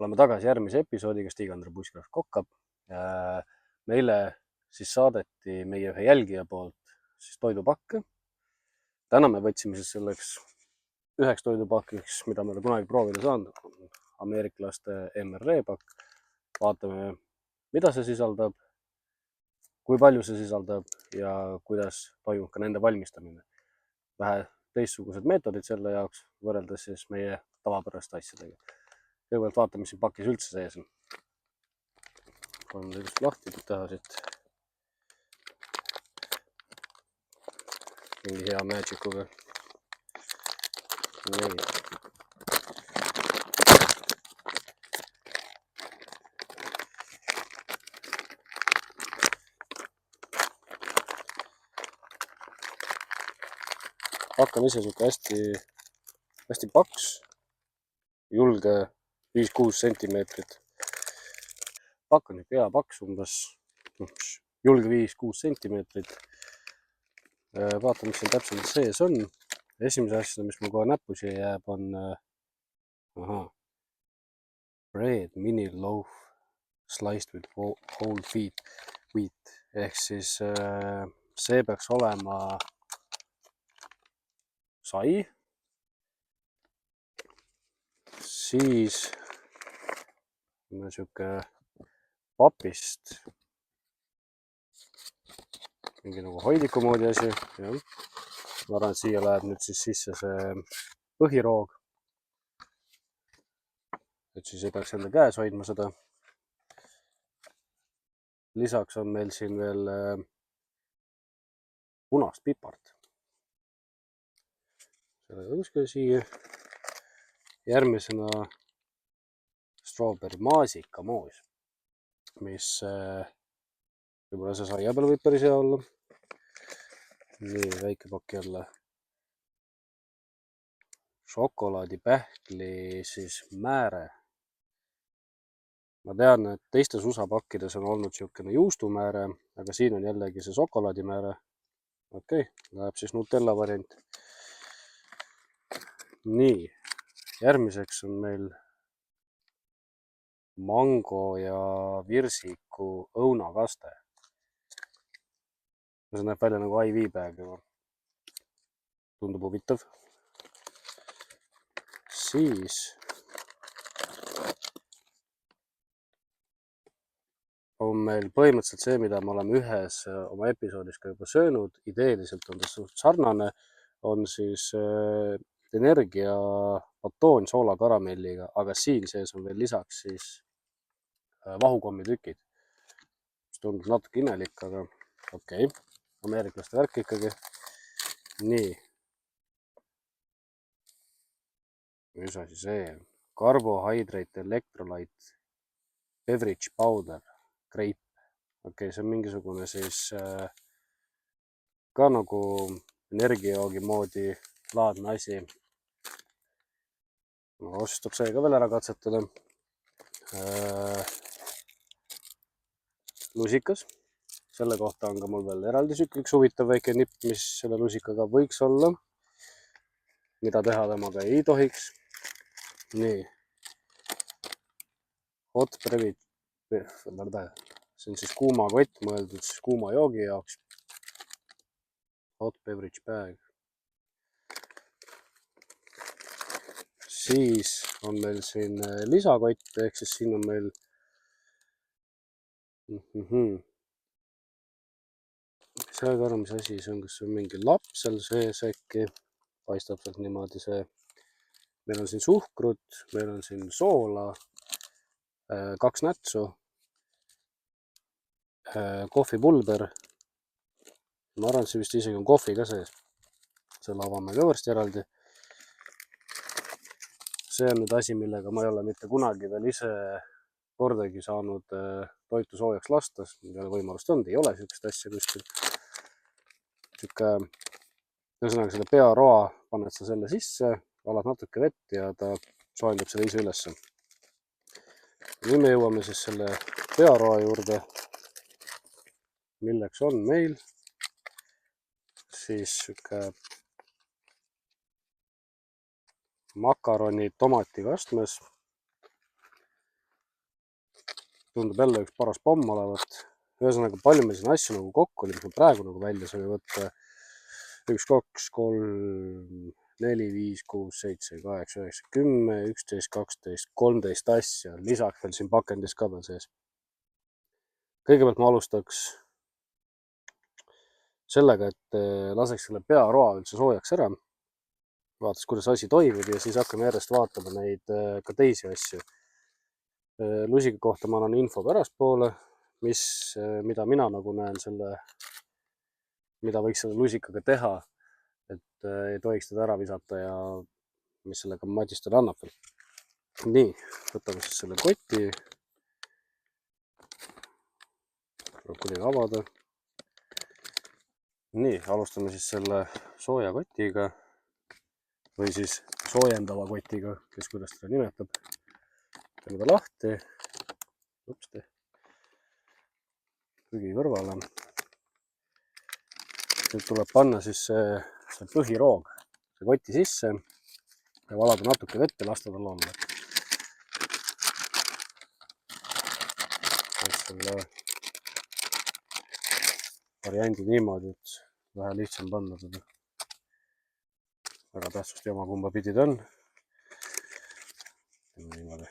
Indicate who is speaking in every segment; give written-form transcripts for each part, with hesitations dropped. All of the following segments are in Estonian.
Speaker 1: Oleme tagasi järgmise episoodiga Stig-Andrei Pusskraft Kokkab. Meile siis saadeti meie ühe jälgija poolt siis toidupakke. Täna me võtsime siis selleks üheks toidupakiks, mida me kunagi proovida saanud, ameeriklaste MRE pakk. Vaatame, mida see sisaldab, kui palju see sisaldab ja kuidas toimub ka nende valmistamine. Vähe teistsugused meetodid selle jaoks võrreldes siis meie tavapäraste asjadega. Kõigepealt vaatame, mis siin pakis üldse sees on. On lihtsalt lahti teha siit mingi hea magic'uga. Nii. Pakk on ise siuke hästi paks, julge 5-6 sentimeetrit. Pakk on pea paks umbes, julge 5-6 sentimeetrit. Vaatame, mis siin täpselt sees on. Esimese asjana, mis mul kohe näppu siia jääb, on bread mini loaf sliced with whole wheat. Ehk siis see peaks olema sai. Siis on siuke papist mingi nagu hoidiku moodi asi. Ja. Ma arvan, et siia läheb nüüd siis sisse see põhiroog. Et siis ei peaks enda käes hoidma seda. Lisaks on meil siin veel punast pipart. Selle kuskil siia. Järgmisena strawberry maasikamoos, mis võib-olla see saia peal võib päris hea olla. Nii, väike pakk jälle. Šokolaadipähkli siis määre. Ma tean, et teistes USA pakkides on olnud siukene juustumääre, aga siin on jällegi see šokolaadimääre. Okei, läheb siis Nutella variant. Nii, järgmiseks on meil mango ja virsiku õunakaste. See näeb välja nagu IV bag juba. Tundub huvitav. Siis on meil põhimõtteliselt see, mida me oleme ühes oma episoodis ka juba söönud. Ideeliselt on ta suht sarnane. On siis energia batoon soola karamelliga, aga siin sees on veel lisaks siis vahukommitükid. See tundub natuke imelik, aga okei. Ameeriklaste värk ikkagi. Nii. Mis asi see on? Carbohydrate electrolyte beverage powder grape. Okei, see on mingisugune siis ka nagu energiajoogi moodi laadne asi. Otsustab see ka veel ära katsetada. Lusikas. Selle kohta on ka mul veel eraldi üks huvitav väike nipp, mis selle lusikaga võiks olla. Mida teha temaga ei tohiks. Nii. Hot beverage. See on siis kuuma kott mõeldud siis kuuma joogi jaoks. Hot beverage bag. Siis on meil siin lisakott, ehk siis siin on meil see ka mis asi see on, kas see on mingi laps seal sees äkki, paistab sealt niimoodi see. Meil on siin suhkrut, meil on siin soola, 2 nätsu, kohvipulber. Ma arvan, et see vist isegi on kohvi ka sees. Selle avame ka varsti eraldi. See on nüüd asi, millega ma ei ole mitte kunagi veel ise kordagi saanud toitu soojaks lasta. Ei ole võimalust olnud, ei ole sellist asja kuskil. Ühesõnaga selle pearoa paned sa selle sisse, valad natuke vett ja ta soojendab selle ise ülesse. Nüüd me jõuame siis selle pearoa juurde, milleks on meil siis siuke makaroni tomatikastmes. tundub jälle üks paras pomm olevat. Ühesõnaga, palju meil siin asju nagu kokku oli, mis me praegu nagu välja saime võtta. 1, 2, 3, 4, 5, 6, 7, 8, 9, 10, 11, 12, 13 asja. Lisaks veel siin pakendis ka veel sees. Kõigepealt ma alustaks sellega, et laseks selle pearoa üldse soojaks ära. Vaataks, kuidas asi toimib ja siis hakkame järjest vaatama neid ka teisi asju. Lusika kohta ma annan info pärastpoole, mida mina nagu näen mida võiks selle lusikaga teha, et ei tohiks teda ära visata ja mis sellega Madistele annab veel. Nii, võtame siis selle koti. Tuleb kuidagi avada. Nii, alustame siis selle sooja kotiga või siis soojendava kotiga, kes kuidas teda nimetab. Teeme ta lahti. Upsti. Prügi kõrvale. Nüüd tuleb panna siis see põhiroog see koti sisse ja valada natuke vett ja lasta tal olla. Selle variandi niimoodi, et vähe lihtsam panna teda. Väga tähtsust jama kumba pidi ta on. Niimoodi.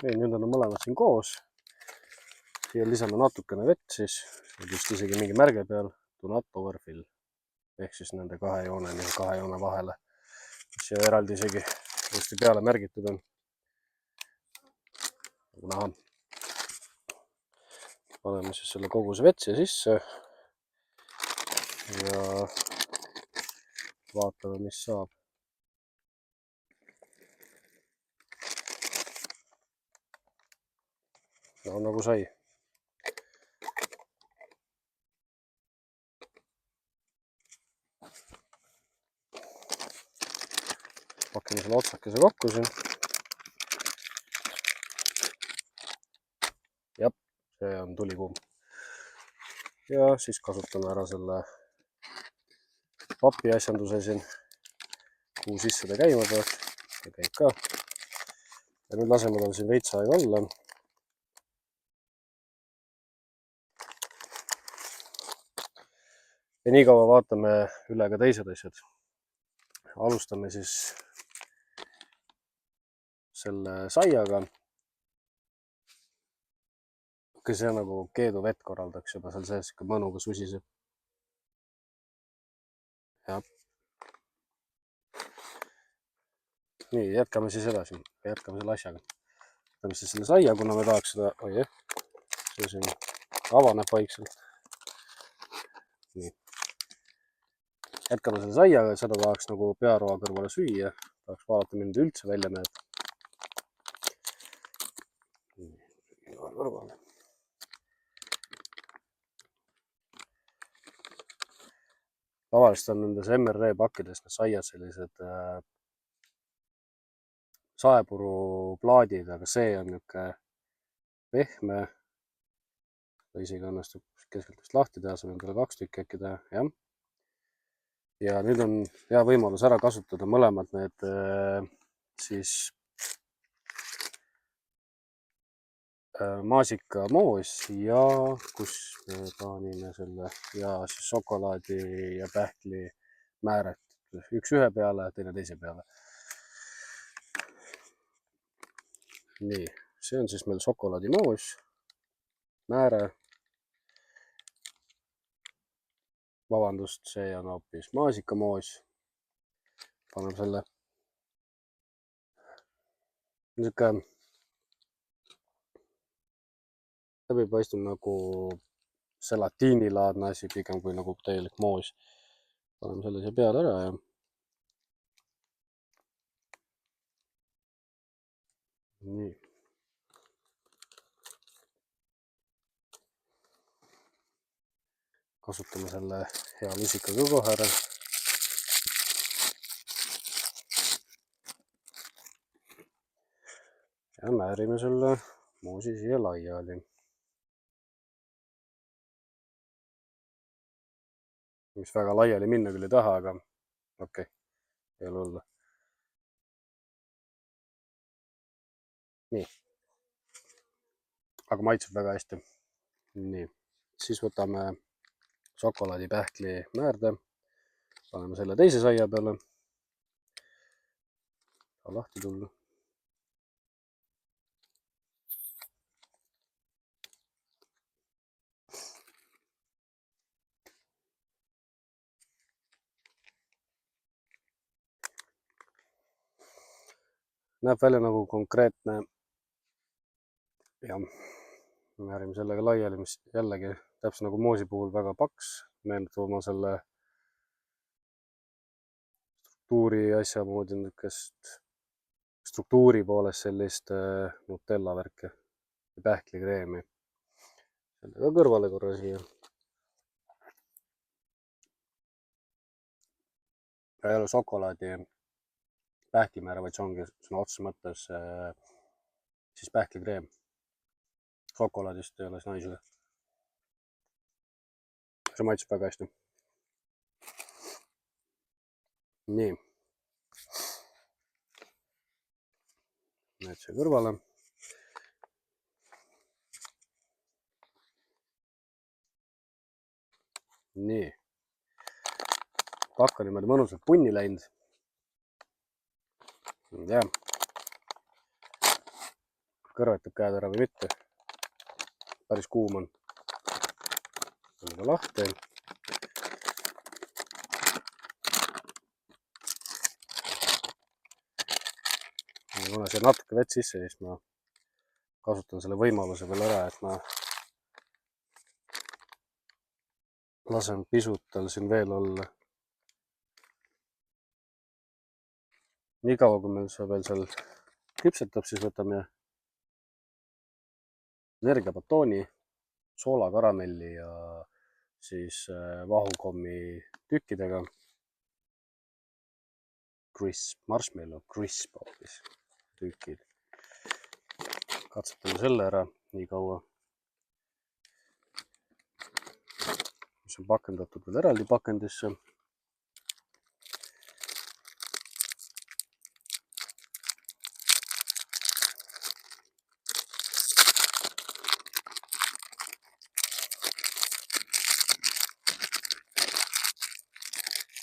Speaker 1: Nüüd on mõlemad siin koos. Siia lisame natukene vett siis, vist isegi mingi märge peal, do not overfill. Ehk siis nende kahe joone vahele, mis siia eraldi isegi hästi peale märgitud on. Nagu näha. Paneme siis selle koguse vett siia sisse ja vaatame, mis saab. No nagu sai. Pakime selle otsakese kokku siin. Jep, see on tulikuum. Ja siis kasutame ära selle papi asjanduse siin, kuhu sisse ta käima peab. See käib ka. Ja nüüd laseme tal siin veits aega olla. Ja nii kaua vaatame üle ka teised asjad. Alustame siis selle saiaga. See nagu keedu vett korraldaks juba seal sees, kui mõnuga susiseb. Ja. Nii, jätkame siis edasi. Jätkame selle asjaga. Võtame siis selle saia, kuna me tahaks seda... see siin avaneb vaikselt. Nii. Jätkame selle saiaga, seda tahaks nagu pearoa kõrvale süüa. Tahaks vaadata, milline üldse välja näeb. Kõrvale. Tavaliselt on nendes MRE pakkides need saiad sellised saepuruplaadid, aga see on niisugune pehme. Isegi õnnestub keskelt vist lahti teha, saab endale 2 tükki äkki teha, jah. Ja nüüd on hea võimalus ära kasutada mõlemad need siis maasikamoos ja kus me plaanime selle ja siis šokolaadi ja pähkli määret. Üks ühe peale, teine teise peale. Nii, see on siis meil šokolaadimoos, määre. Vabandust, see on hoopis maasikamoos. Paneme selle. Niisugune läbi paistub nagu selatiinilaadne asi, pigem kui nagu täielik moos. Paneme selle siia peale ära ja nii. Kasutame selle hea lusikaga kohe ära. ja määrime selle moosi siia laiali. Mis väga laiali minna küll ei taha, aga okei, ei ole hullu. Nii. Aga maitseb väga hästi. Nii. Siis võtame šokolaadipähkli määrde. Paneme selle teise saia peale. Saab lahti tulla. Näeb välja nagu konkreetne ja määrime sellega laiali, mis jällegi täpselt nagu moosi puhul väga paks, meenutab oma selle struktuuri asja moodi niisugust struktuuri poolest sellist Nutella värke ja pähklikreemi. Sellega kõrvale korra siia. Ei ole šokolaadi pähklimäär, vaid see ongi sõna otseses mõttes siis pähklikreem. Šokolaadist ei ole see naisega. See maitseb väga hästi. Nii. Nüüd see kõrvale. Nii. Pakk on niimoodi mõnusalt punni läinud. Ja. Kõrvetab käed ära või mitte. Päris kuum on. Sellega lahti. Ja kuna see natuke vett sisse, siis ma kasutan selle võimaluse veel ära, et ma lasen pisut tal siin veel olla. Nii kaua, kui meil see veel seal küpsetab, siis võtame energiabatooni, soolakaramelli ja siis vahukommi tükkidega. Crisp, marshmallow crisp hoopis tükid. Katsetame selle ära nii kaua, mis on pakendatud veel eraldi pakendisse.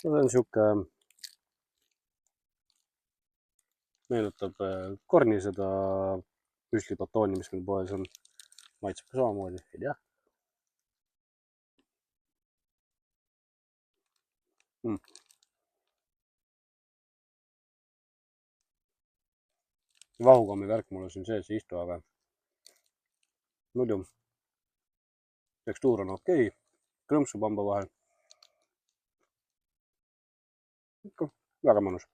Speaker 1: See on siuke, meenutab korni seda püslibatooni, mis meil poes on. Maitseb ka samamoodi, ei tea. Vahukommi värk mulle siin sees ei istu, aga muidu tekstuur on okei. Krõmpsub hamba vahel. Ikka väga mõnus.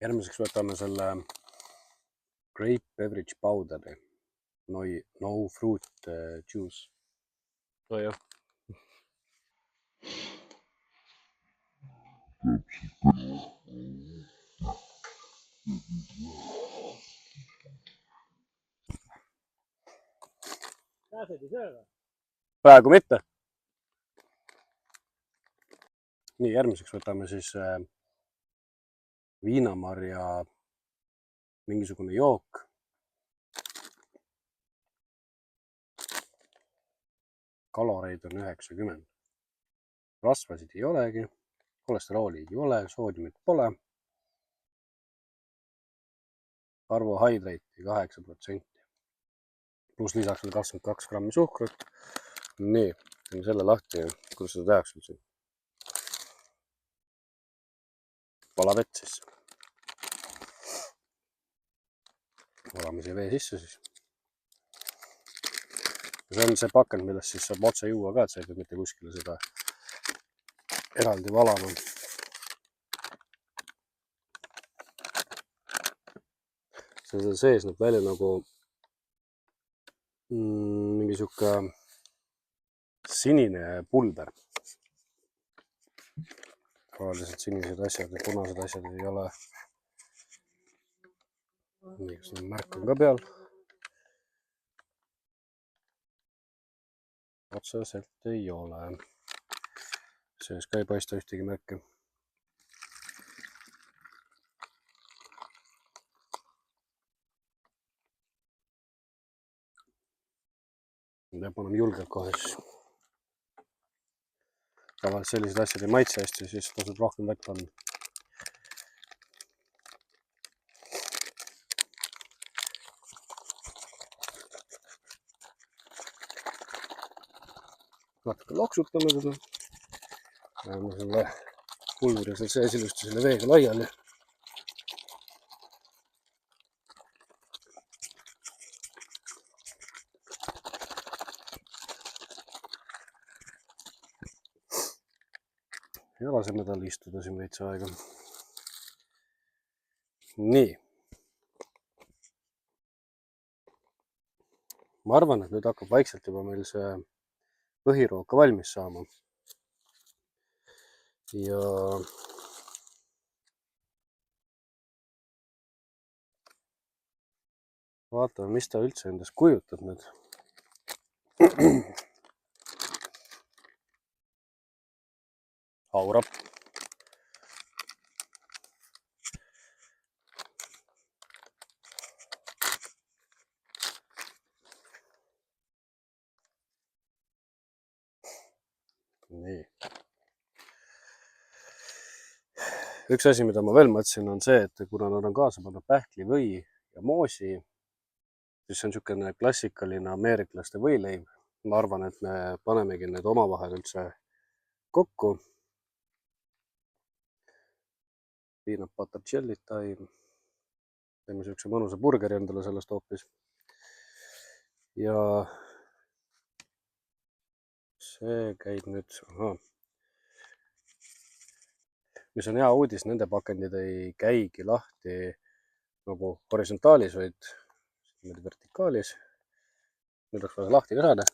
Speaker 1: Järgmiseks võtame selle grape beverage powderi. No fruit juice. Oh, jah. Praegu mitte. Nii, järgmiseks võtame siis viinamarja mingisugune jook. Kaloreid on 90. Rasvasid ei olegi, kolesterooli ei ole, soodiumit pole. Karbohaidraiti 8%. Pluss lisaks veel 22 grammi suhkrut. Nii, teeme selle lahti ja kuidas seda tehakse üldse. Palavett siis. Valame siia vee sisse siis. See on see pakend, millest siis saab otse juua ka, et sa ei pea mitte kuskile seda eraldi valama. See sees näeb välja nagu mingi siuke sinine pulber. tavaliselt sinised asjad ja punased asjad ei ole. Nii, kas see märk on ka peal? Otseselt ei ole. Sees ka ei paista ühtegi märki. Peab olema julgelt kohe siis. Tavaliselt sellised asjad ei maitse hästi, siis tasub rohkem vett panna. Natuke loksutame seda. Läheme selle pulvri seal sees ilusti selle veega laiali. Ja laseme tal istuda siin veits aega. Nii. Ma arvan, et nüüd hakkab vaikselt juba meil see põhiroog ka valmis saama. Ja vaatame, mis ta üldse endast kujutab nüüd. Haurab. Nii. Üks asi, mida ma veel mõtlesin, on see, et kuna nad on kaasa pannud pähklivõi ja moosi, siis see on niisugune klassikaline ameeriklaste võileib. Ma arvan, et me panemegi need omavahel üldse kokku. Peanut butter jelly time. Teeme niisuguse mõnusa burgeri endale sellest hoopis. Ja see käib nüüd, mis on hea uudis, nende pakendid ei käigi lahti nagu horisontaalis, vaid vertikaalis. Nüüd oleks vaja lahti ka saada.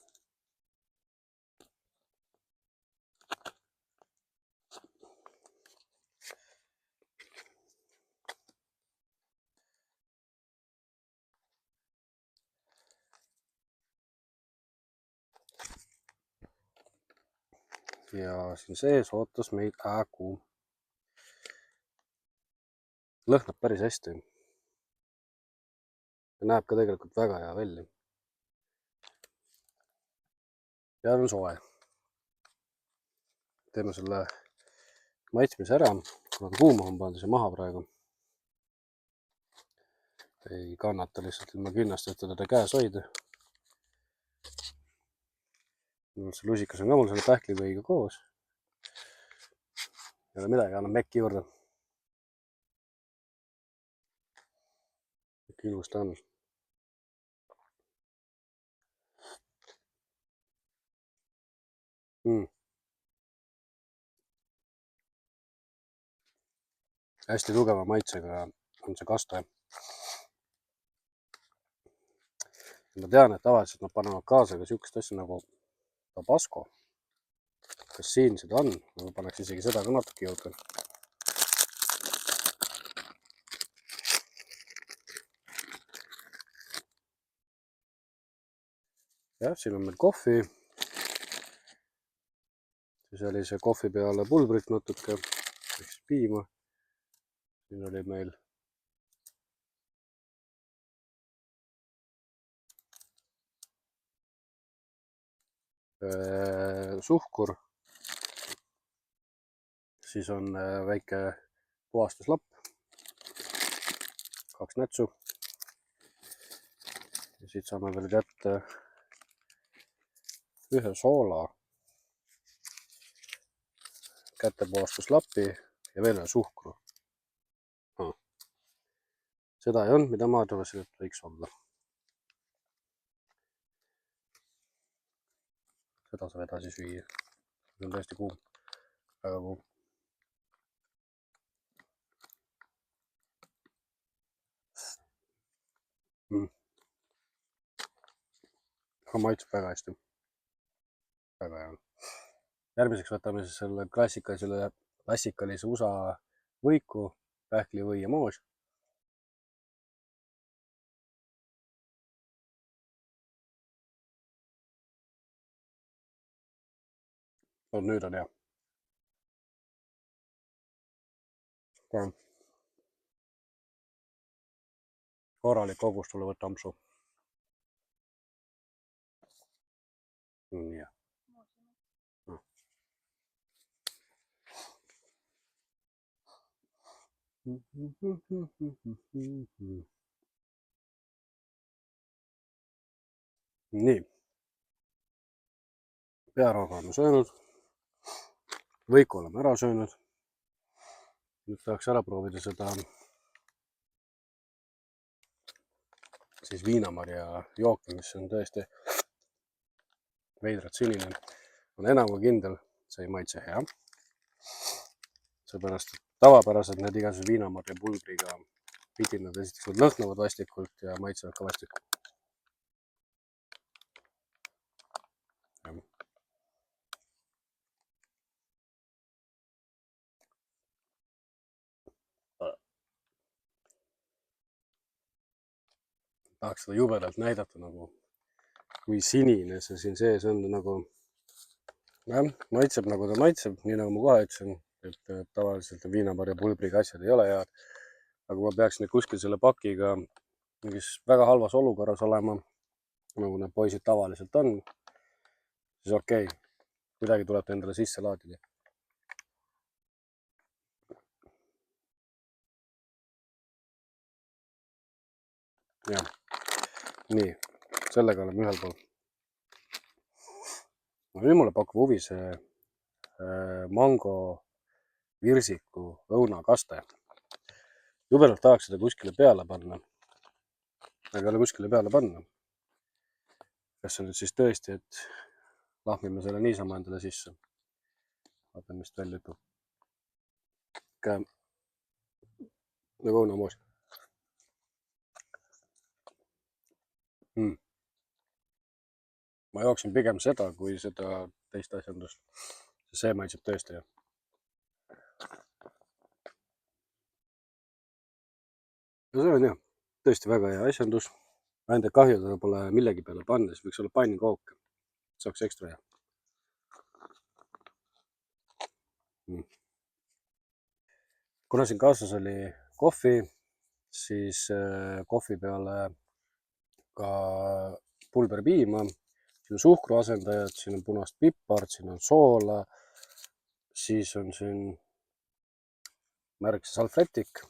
Speaker 1: Ja siin sees ootas meid ägu. Lõhnab päris hästi. Ja näeb ka tegelikult väga hea välja. Ja on soe. Teeme selle maitsmise ära. Kuna kuuma on pandud see maha praegu. Ei kannata lihtsalt ilma kinnasteta teda käes hoida. See lusikas on ka mul selle pähklivõiga koos. Ei ole midagi, annab mekki juurde. Ilus ta on. Hästi tugeva maitsega on see kaste. Ma tean, et tavaliselt nad panevad kaasa ka niisugust asja nagu tabasco. Kas siin seda on? Ma paneks isegi seda ka natuke juurde. Jah, siin on meil kohvi. Siis oli see kohvi peale pulbrit natuke, ehk piima. Siin oli meil suhkur. Siis on väike puhastuslapp. 2 nätsu. Ja siit saame veel kätte ühe soola kätepuhastuslapi ja veel ühe suhkru. Seda ei olnud, mida ma arvasin, et võiks olla. Seda saab edasi süüa. See on täiesti kuum. Väga kuum. Aga maitseb väga hästi. Väga hea. Järgmiseks võtame siis selle klassikalise klassikalise USA võiku, pähklivõi ja moos. No, nüüd on hea. Korralik kogus tuleb võtta ampsu. Nii. Nii. Pearooga oleme söönud. Võiku oleme ära söönud. Nüüd tahaks ära proovida seda siis viinamarja jooki, mis on tõesti veidralt sinine. On enam kui kindel, see ei maitse hea. Seepärast, et tavapäraselt need igasugused viinamarja pulbriga vidinad esiteks lõhnavad vastikult ja maitsevad ka vastikult. Tahaks seda jubedalt näidata, nagu kui sinine see siin sees on, nagu maitseb nagu ta maitseb, nii nagu ma kohe ütlesin, et tavaliselt viinamarja pulbriga asjad ei ole head. Aga kui ma peaks nüüd kuskil selle pakiga mingis väga halvas olukorras olema, nagu need poisid tavaliselt on, siis okei, kuidagi tuleb endale sisse laadida. Jah, nii, sellega oleme ühel pool. Nüüd mulle pakub huvi see mango virsiku õunakaste. Jubedalt tahaks seda kuskile peale panna. Aga ei ole kuskile peale panna. Kas see nüüd siis tõesti, et lahmime selle niisama endale sisse? Vaatan, mis välja ütleb. Käe nagu õunamoos. Ma jooksin pigem seda, kui seda teist asjandust. See maitseb tõesti hea. Ja see on jah, tõesti väga hea asjandus. Ainult kahju, et pole millegi peale panna, siis võiks olla pannkook. Saaks ekstra hea. Kuna siin kaasas oli kohvi, siis kohvi peale ka pulberpiima. Siin on suhkruasendajad, siin on punast pipart, siin on soola, siis on siin märgse salvrätik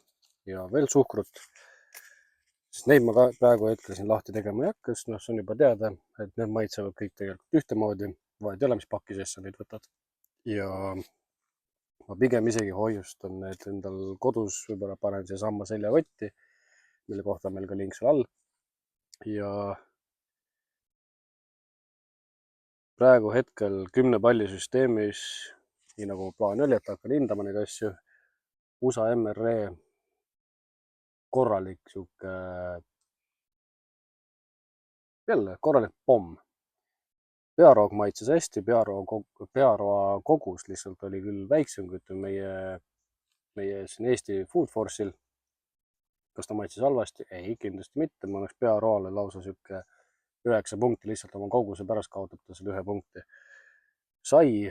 Speaker 1: ja veel suhkrut. Sest neid ma ka praegu hetkel siin lahti tegema ei hakka, sest see on juba teada, et need maitsevad kõik tegelikult ühtemoodi, vaid ei ole, mis paki sees sa neid võtad. Ja ma pigem isegi hoiustan need endal kodus, võib-olla panen see samma seljakotti, mille kohta meil ka link seal all. Ja praegu hetkel 10 palli süsteemis, nii nagu plaan oli, et hakkan hindama neid asju, USA MRE korralik sihuke, jälle korralik pomm. Pearoog maitses hästi, pearoa kogus lihtsalt oli küll väiksem kui meie siin Eesti Food Force'il. Kas ta maitses halvasti? Ei, kindlasti mitte. Ma oleks pearoale lausa sihuke 9 punkti, lihtsalt oma koguse pärast kaotab ta selle 1 punkti. Sai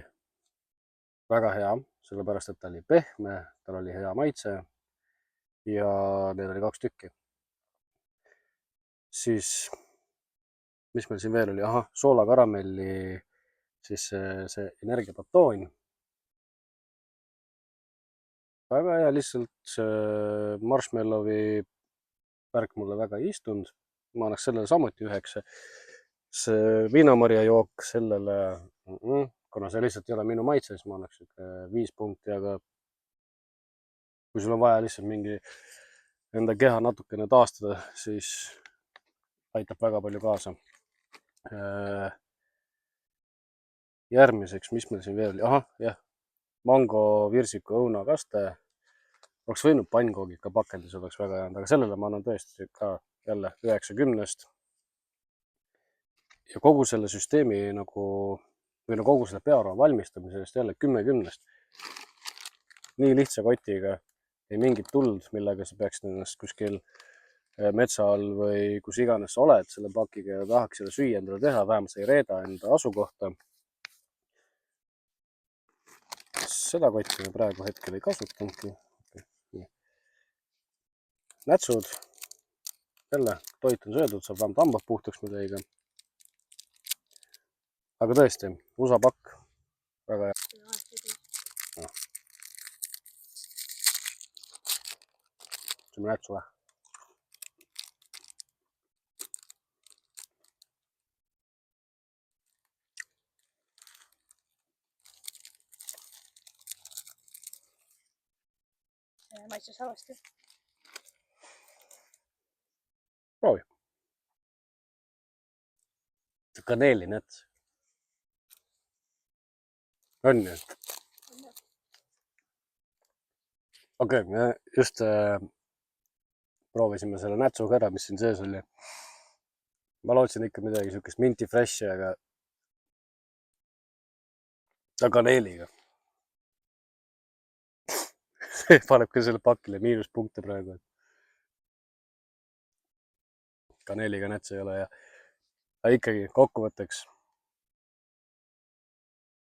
Speaker 1: väga hea, sellepärast, et ta oli pehme, tal oli hea maitse ja need oli 2 tükki. Siis, mis meil siin veel oli? Aha, soolakaramelli, siis see energiabatoon. Väga hea, lihtsalt see marshmallowi värk mulle väga ei istunud. Ma annaks sellele samuti 9. See viinamarja jook sellele, kuna see lihtsalt ei ole minu maitse, siis ma annaks 5 punkti, aga kui sul on vaja lihtsalt mingi enda keha natukene taastada, siis aitab väga palju kaasa. Järgmiseks, mis meil siin veel oli? Ahah, jah, mango virsiku õunakaste. Oleks võinud pannkoogid ka pakendis, oleks väga hea, aga sellele ma annan tõesti ka jälle 9/10. Ja kogu selle süsteemi nagu, või no kogu selle pearoa valmistamisest jälle 10/10. nii lihtsa kotiga, ei mingit tuld, millega sa peaksid ennast kuskil metsa all või kus iganes sa oled selle pakiga ja tahaks seda süüa endale teha, vähemalt sa ei reeda enda asukohta. Seda kotti me praegu hetkel ei kasutanudki. Nätsud, jälle toit on söödud, saab vähemalt hambad puhtaks midagi. Aga tõesti, USA pakk, väga hea. Võtame nätsu või?
Speaker 2: Maitses halvasti.
Speaker 1: Proovi. Kaneelinäts. On ju? Okei, me just proovisime selle nätsuga ära, mis siin sees oli. Ma lootsin ikka midagi siukest minti freshi, aga ta kaneeliga. See paneb ka selle pakile miinuspunkte praegu. Kaneeliga näts ei ole ja ikkagi kokkuvõtteks.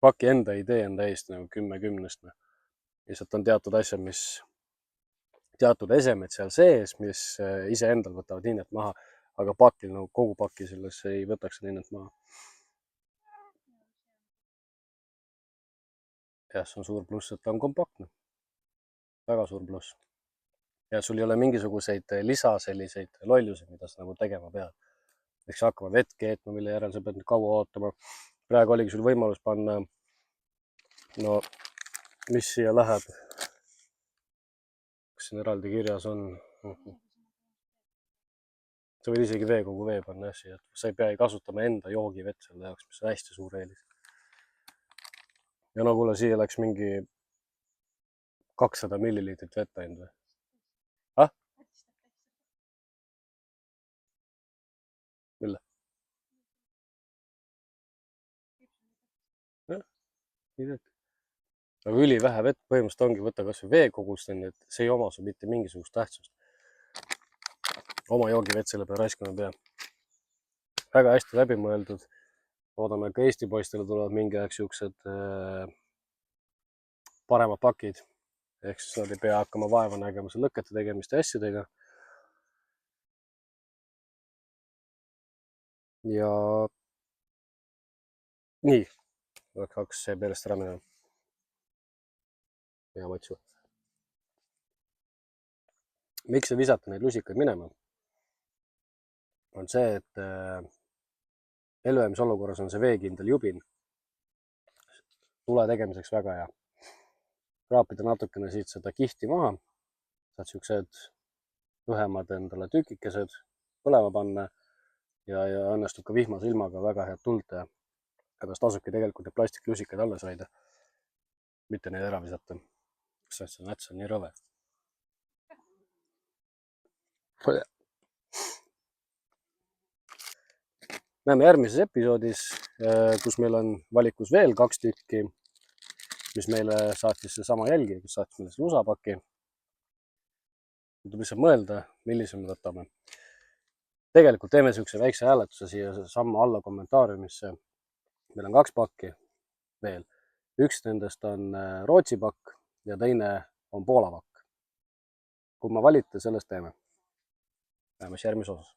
Speaker 1: Paki enda idee on täiesti nagu 10/10. Lihtsalt on teatud asjad, teatud esemed seal sees, mis iseendal võtavad hinnet maha, aga pakil nagu kogu paki selles ei võtaks hinnet maha. jah, see on suur pluss, et ta on kompaktne. Väga suur pluss. Ja sul ei ole mingisuguseid selliseid lollusi, mida sa nagu tegema pead. Eks hakkama vett keetma, mille järel sa pead kaua ootama. Praegu oligi sul võimalus panna, no mis siia läheb. Kas siin eraldi kirjas on? Sa võid isegi veekogu vee panna siia. Sa ei pea kasutama enda joogivett selle jaoks, mis on hästi suur eelis. Ja no kuule, siia läks mingi 200 milliliitrit vett ainult või? Ah? Mille? Jah, nii teed. Aga ülivähe vett põhimõtteliselt ongi, võtta kas või veekogust, et see ei oma sul mitte mingisugust tähtsust. Oma joogivett selle peale raiskama ei pea. Väga hästi läbi mõeldud. Loodame, et ka Eesti poistele tulevad mingi aeg siuksed paremad pakid. Ehk siis nad ei pea hakkama vaeva nägema seal lõkete tegemiste asjadega. Ja nii, hakkas see pealest ära minema. Hea matsu. Miks ei visata neid lusikaid minema? On see, et LVM-is olukorras on see veekindel jubin. Tule tegemiseks väga hea. Kraapida natukene siit seda kihti maha. Saad siuksed õhemad endale tükikesed põlema panna ja õnnestub ka vihmase ilmaga väga head tuld teha. Pärast tasubki tegelikult need plastiklusikad alles hoida. Mitte neid ära visata. Kas see näts on nii rõve? Näeme järgmises episoodis, kus meil on valikus veel 2 tükki, mis meile saatis seesama jälgija, kes saatis meile selle USA paki. Tuleb lihtsalt mõelda, millise me võtame. Tegelikult teeme siukse väikse hääletuse siia samma alla kommentaariumisse. Meil on 2 pakki veel. Üks nendest on Rootsi pakk ja teine on Poola pakk. Kui ma valite, sellest teeme. Näeme järgmises osas.